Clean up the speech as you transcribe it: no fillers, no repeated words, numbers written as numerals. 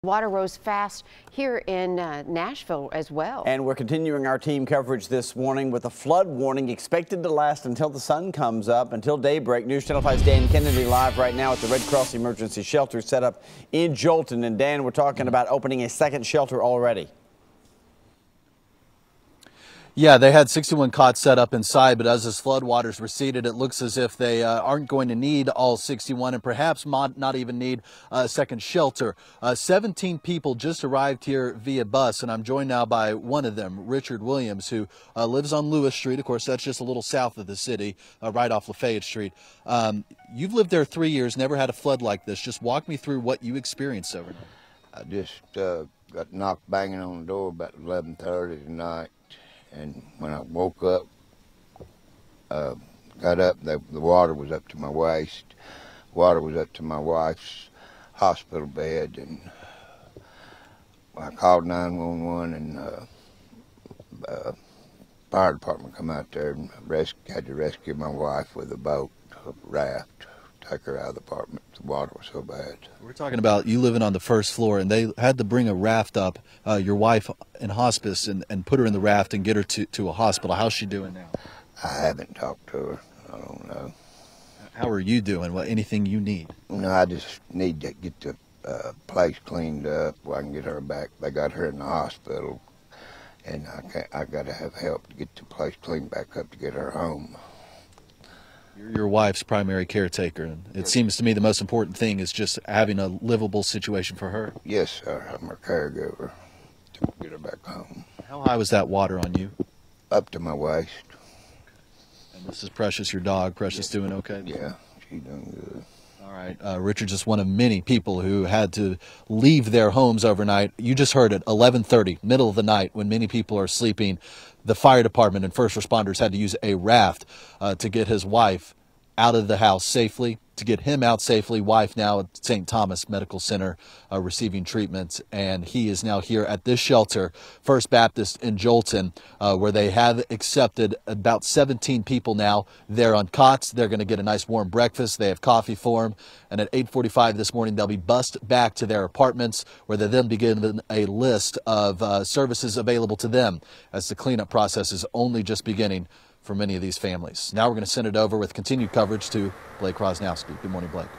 Water rose fast here in Nashville as well. And we're continuing our team coverage this morning with a flood warning expected to last until the sun comes up, until daybreak. News Channel 5's Dan Kennedy live right now at the Red Cross Emergency Shelter set up in Joelton. And Dan, we're talking about opening a second shelter already. Yeah, they had 61 cots set up inside, but as this flood waters receded, it looks as if they aren't going to need all 61 and perhaps not even need a second shelter. 17 people just arrived here via bus, and I'm joined now by one of them, Richard Williams, who lives on Lewis Street. Of course, that's just a little south of the city, right off Lafayette Street. You've lived there 3 years, never had a flood like this. Just walk me through what you experienced overnight. I just got knocked banging on the door about 11:30 tonight. And when I woke up, got up, the water was up to my waist. Water was up to my wife's hospital bed, and I called 911, and fire department come out there and had to rescue my wife with a boat, a raft, take her out of the apartment. The water was so bad. We're talking about you living on the first floor, and they had to bring a raft up, your wife in hospice, and put her in the raft and get her to a hospital. How's she doing now? I haven't talked to her. I don't know. How are you doing? What, anything you need? No, I just need to get the place cleaned up where I can get her back. They got her in the hospital, and I got to have help to get the place cleaned back up to get her home. You're your wife's primary caretaker, and it seems to me the most important thing is just having a livable situation for her. Yes, sir. I'm her caregiver to get her back home. How high was that water on you? Up to my waist. And this is Precious, your dog. Precious doing okay? Yeah, she's doing good. All right. Richard's just one of many people who had to leave their homes overnight. You just heard it, 11:30, middle of the night, when many people are sleeping. The fire department and first responders had to use a raft to get his wife out of the house safely, to get him out safely. Wife now at St. Thomas Medical Center receiving treatment, and he is now here at this shelter, First Baptist in Joelton, where they have accepted about 17 people now. They're on cots. They're going to get a nice warm breakfast. They have coffee for them, and at 8:45 this morning, they'll be bussed back to their apartments, where they then begin a list of services available to them, as the cleanup process is only just beginning for many of these families. Now we're going to send it over with continued coverage to Blake Rosnowski. Good morning, Blake.